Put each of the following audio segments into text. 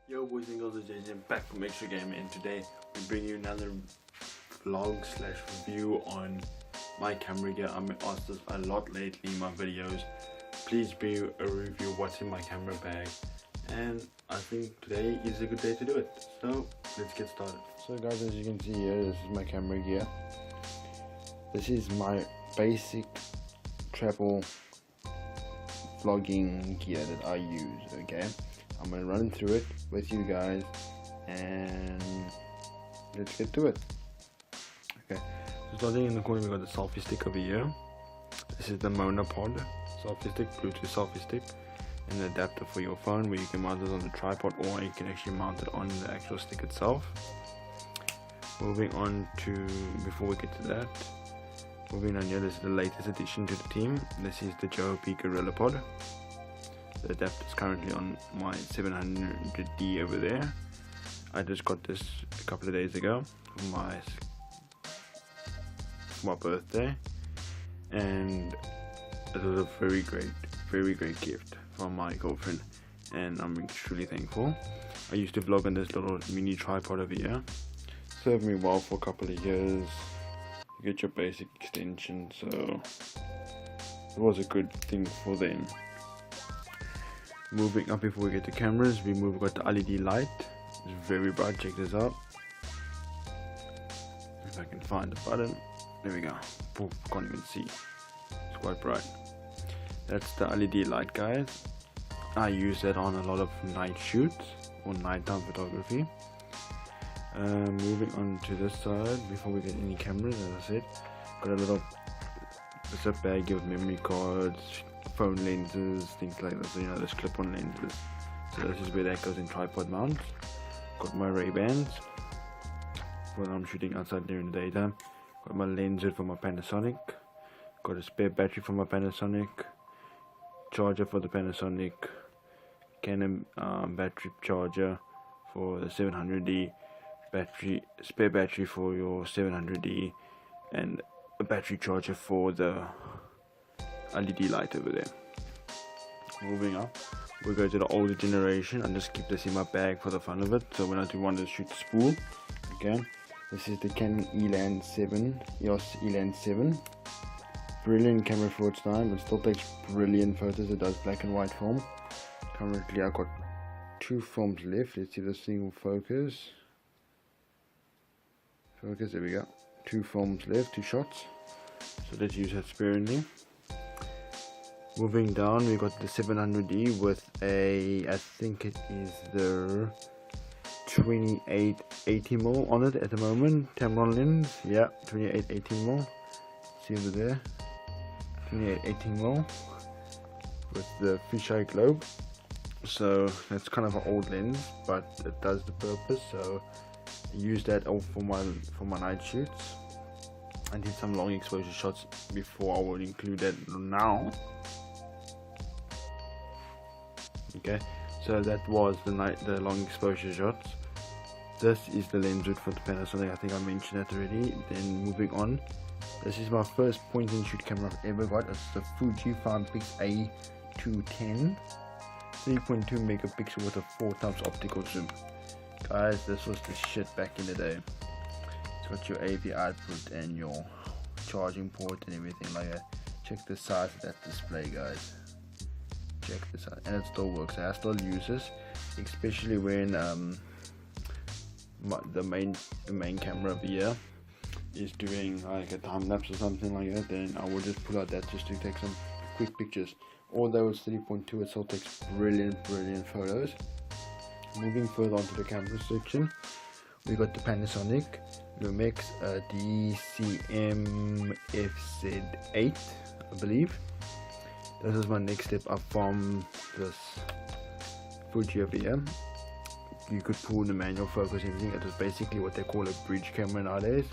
Yo boys and girls, it's JayzMedia back from Extra Game, and today we bring you another vlog slash review on my camera gear. I'm asked this a lot lately in my videos. Please be a review of what's in my camera bag, and I think today is a good day to do it. So let's get started. So guys, as you can see here, this is my camera gear. This is my basic travel vlogging gear that I use. Okay, I'm gonna run through it with you guys and let's get to it. Okay, so starting in the corner, we got the selfie stick over here. This is the monopod selfie stick, Bluetooth selfie stick, and an adapter for your phone where you can mount it on the tripod, or you can actually mount it on the actual stick itself. Moving on to, before we get to that, moving on here, this is the latest addition to the team. This is the JayzMedia Gorilla Pod. The adapter is currently on my 700D over there. I just got this a couple of days ago for my birthday, and it was a very great gift from my girlfriend, and I'm extremely thankful. I used to vlog on this little mini tripod over here. Served me well for a couple of years. You get your basic extension, so it was a good thing for them. Moving up, before we get to cameras, we got the LED light. It's very bright. Check this out. If I can find the button, there we go. Poof, can't even see. It's quite bright. That's the LED light, guys. I use that on a lot of night shoots or nighttime photography. Moving on to this side, before we get any cameras, as I said, got a little zip bag with memory cards, phone lenses, things like that. So you know, those clip-on lenses. So this is where that goes in tripod mount. Got my Ray-Bans when I'm shooting outside during the daytime. Got my lens hood for my Panasonic. Got a spare battery for my Panasonic. Charger for the Panasonic. Canon battery charger for the 700D. Spare battery for your 700D, and a battery charger for the LED light over there. Moving up, we go to the older generation. I just keep this in my bag for the fun of it, so when I do want to shoot spool. Okay, this is the Canon EOS Eland 7. Brilliant camera for its time. It still takes brilliant photos. It does black and white film. Currently I got 2 films left. Let's see if this thing will focus. There we go. 2 films left, 2 shots. So let's use that sparingly. Moving down, we got the 700D with a, I think it is the 28-80mm on it at the moment. Tamron lens, yeah, 28-18mm. See over there, 28-18mm with the fisheye globe. So that's kind of an old lens, but it does the purpose. So I use that all for my night shoots. I did some long exposure shots before. I would include that now. Okay, so that was the long exposure shots. This is the lens hood for the Panasonic. I think I mentioned that already. Then moving on, this is my first point and shoot camera I've ever got. It's the Fuji Filmpix A210, 3.2 megapixel with a 4x optical zoom. Guys, this was the shit back in the day. It's got your AV output and your charging port and everything like that. Check the size of that display, guys. Check this out, and it still works. I still use this, especially when the main camera over here is doing like a time lapse or something like that. Then I will just pull out that just to take some quick pictures. Although it's 3.2, it still takes brilliant photos. Moving further onto the camera section, we got the Panasonic Lumix DCM FZ8, I believe. This is my next step up from this Fuji over here. You could pull the manual focus and everything. It is basically what they call a bridge camera nowadays.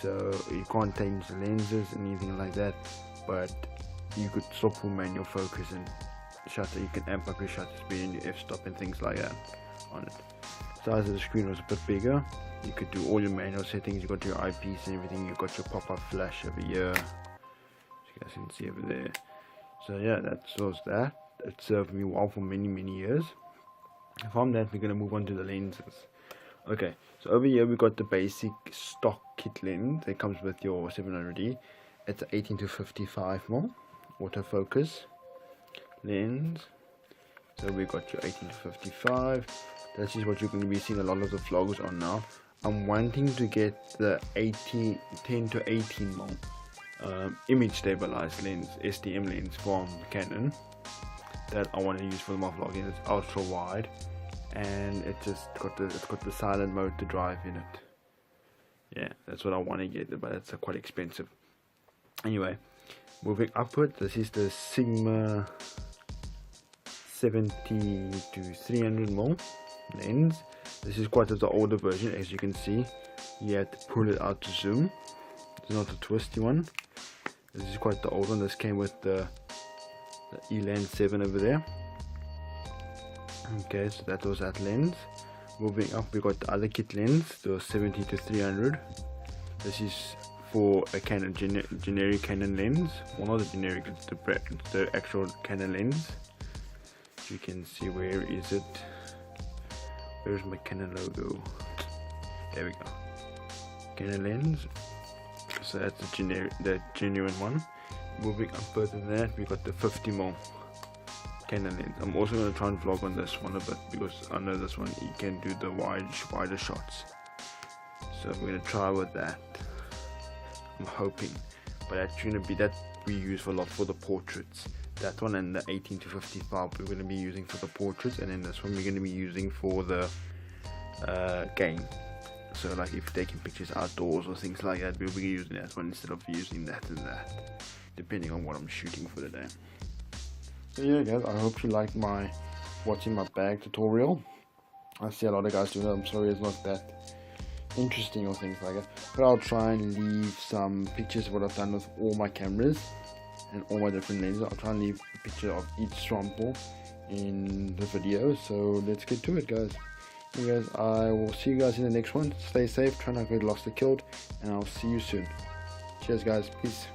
So you can't change the lenses and anything like that, but you could still pull manual focus and shutter. You can amp up your shutter speed and your f-stop and things like that on it. Size of the screen was a bit bigger. You could do all your manual settings. You got your eyepiece and everything. You got your pop-up flash over here, as you guys can see over there. So yeah, that was that. It served me well for many years. From that, we're going to move on to the lenses. Okay, so over here we got the basic stock kit lens that comes with your 700D. It's an 18 to 55mm autofocus lens. So we got your 18 to 55. This is what you're going to be seeing a lot of the vlogs on now. I'm wanting to get the 10 to 18mm image stabilized lens, STM lens from Canon, that I want to use for my vlogging. It's ultra wide, and it's got the silent mode to drive in it. Yeah, that's what I want to get, but it's quite expensive. Anyway, moving upward, this is the Sigma 70 to 300mm lens. This is quite the older version. As you can see, you have to pull it out to zoom. It's not a twisty one. This is quite the old one. This came with the Elan 7 over there. Okay, so that was that lens. Moving up, we got the other kit lens, the 70 to 300. This is for a Canon generic Canon lens. Well, not the generic, it's the actual Canon lens. You can see, where is it? Where's my Canon logo? There we go. Canon lens. So that's the genuine one. Moving up further than that, we got the 50mm Canon lens. I'm also going to try and vlog on this one a bit, because I know this one you can do the wider shots. So I'm going to try with that. I'm hoping, but that's going to be that we use for a lot for the portraits. That one and the 18 to 55 we're going to be using for the portraits, and then this one we're going to be using for the game. So like if you're taking pictures outdoors or things like that, we'll be using that one instead of using that and that, depending on what I'm shooting for the day. So yeah guys, I hope you liked my watching my bag tutorial. I see a lot of guys doing that. I'm sorry it's not that interesting or things like that, but I'll try and leave some pictures of what I've done with all my cameras and all my different lenses. I'll try and leave a picture of each sample in the video. So let's get to it guys. So guys, I will see you guys in the next one. Stay safe, try not to get lost or killed, and I'll see you soon. Cheers guys, peace.